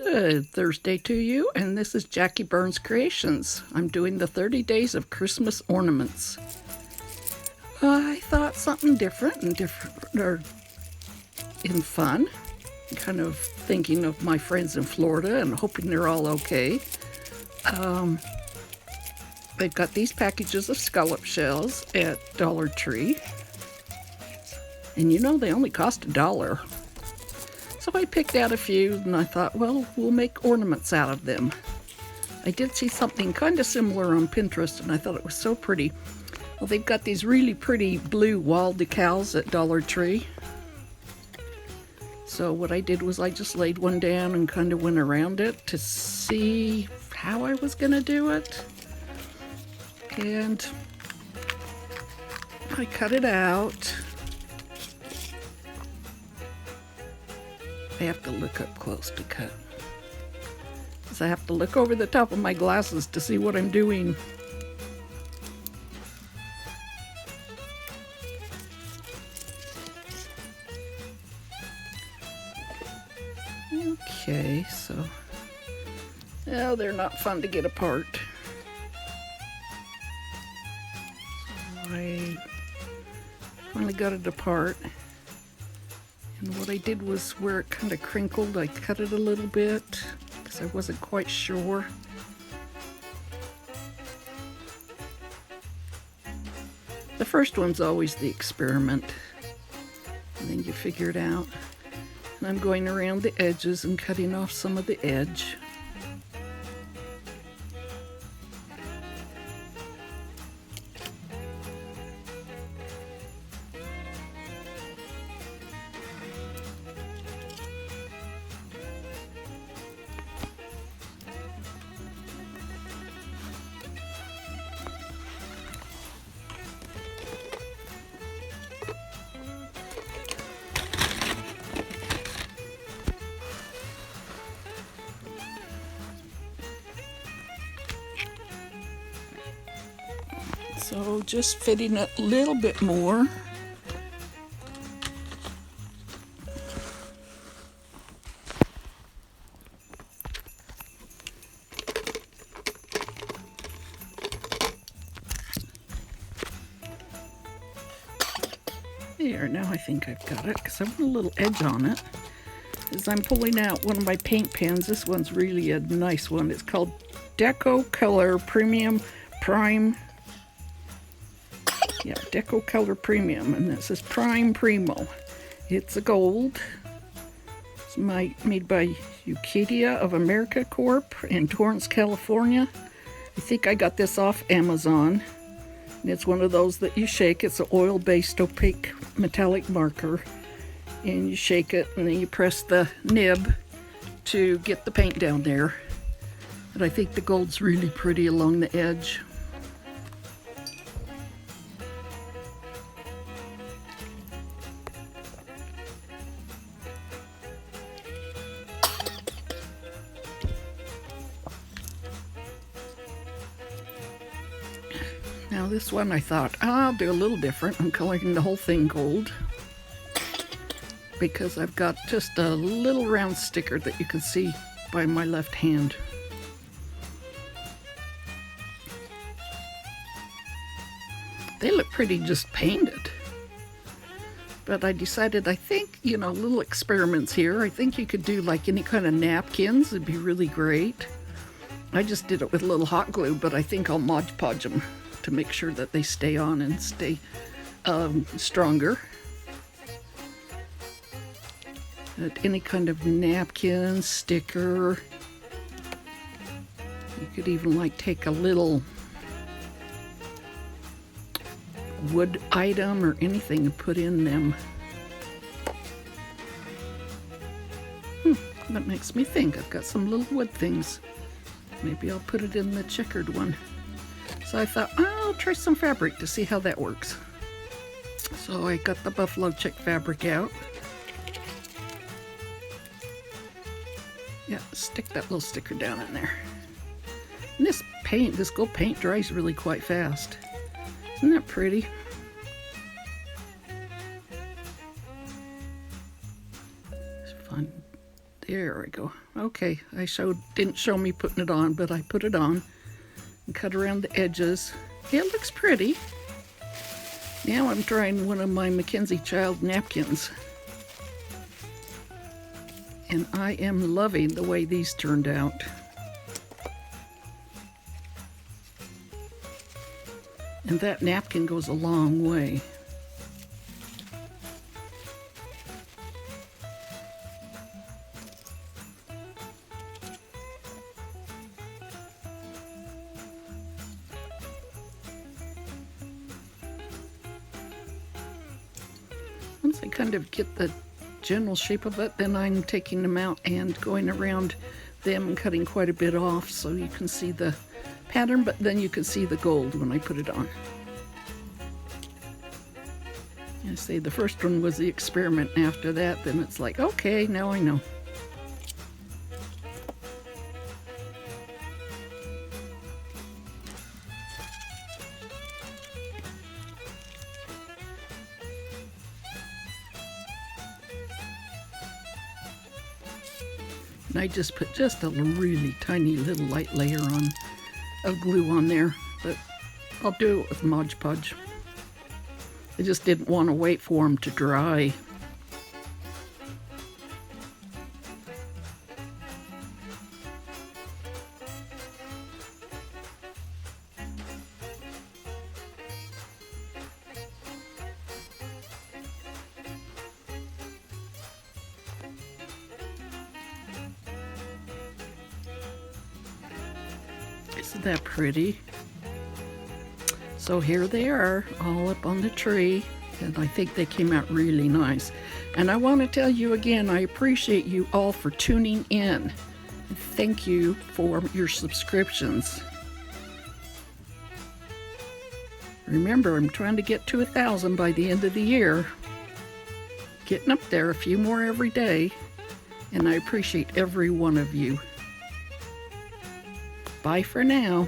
Good Thursday to you, and this is Jackie Burns Creations. I'm doing the 30 days of Christmas ornaments. I thought something different and fun. Kind of thinking of my friends in Florida and hoping they're all okay. They've got these packages of scallop shells at Dollar Tree. And you know, they only cost $1. So I picked out a few and I thought, well, we'll make ornaments out of them. I did see something kind of similar on Pinterest and I thought it was so pretty. Well, they've got these really pretty blue wall decals at Dollar Tree. So what I did was I just laid one down and kind of went around it to see how I was going to do it. And I cut it out. I have to look up close to cut, because I have to look over the top of my glasses to see what I'm doing. Okay, so, oh, they're not fun to get apart. So I finally got it apart. And what I did was where it kind of crinkled, I cut it a little bit because I wasn't quite sure. The first one's always the experiment, and then you figure it out. And I'm going around the edges and cutting off some of the edge. So just fitting it a little bit more. There, now I think I've got it, because I want a little edge on it. As I'm pulling out one of my paint pens, this one's really a nice one. It's called Deco Color Premium Prime. Yeah, Deco Color Premium, and this is Prime Primo. It's a gold. It's made by Ucadia of America Corp. in Torrance, California. I think I got this off Amazon. And it's one of those that you shake. It's an oil-based opaque metallic marker. And you shake it, and then you press the nib to get the paint down there. And I think the gold's really pretty along the edge. Now this one I thought, I'll do a little different. I'm coloring the whole thing gold because I've got just a little round sticker that you can see by my left hand. They look pretty just painted. But I decided, I think, you know, little experiments here. I think you could do like any kind of napkins. It'd be really great. I just did it with a little hot glue, but I think I'll Mod Podge them to make sure that they stay on and stay stronger. Any kind of napkin, sticker. You could even like take a little wood item or anything and put in them. That makes me think I've got some little wood things. Maybe I'll put it in the checkered one. So I thought, I'll try some fabric to see how that works. So I got the buffalo check fabric out. Yeah, stick that little sticker down in there. And this gold paint dries really quite fast. Isn't that pretty? It's fun. There we go. Okay, didn't show me putting it on, but I put it on and cut around the edges. It looks pretty. Now I'm trying one of my MacKenzie child napkins. And I am loving the way these turned out. And that napkin goes a long way. Once I kind of get the general shape of it, then I'm taking them out and going around them and cutting quite a bit off so you can see the pattern, but then you can see the gold when I put it on. I say the first one was the experiment. After that, then it's like, okay, now I know. And I just put just a really tiny little light layer of glue on there, but I'll do it with Mod Podge. I just didn't want to wait for them to dry. Isn't that pretty? So here they are, all up on the tree, and I think they came out really nice. And I want to tell you again, I appreciate you all for tuning in. Thank you for your subscriptions. Remember, I'm trying to get to 1,000 by the end of the year. Getting up there, a few more every day, and I appreciate every one of you. Bye for now.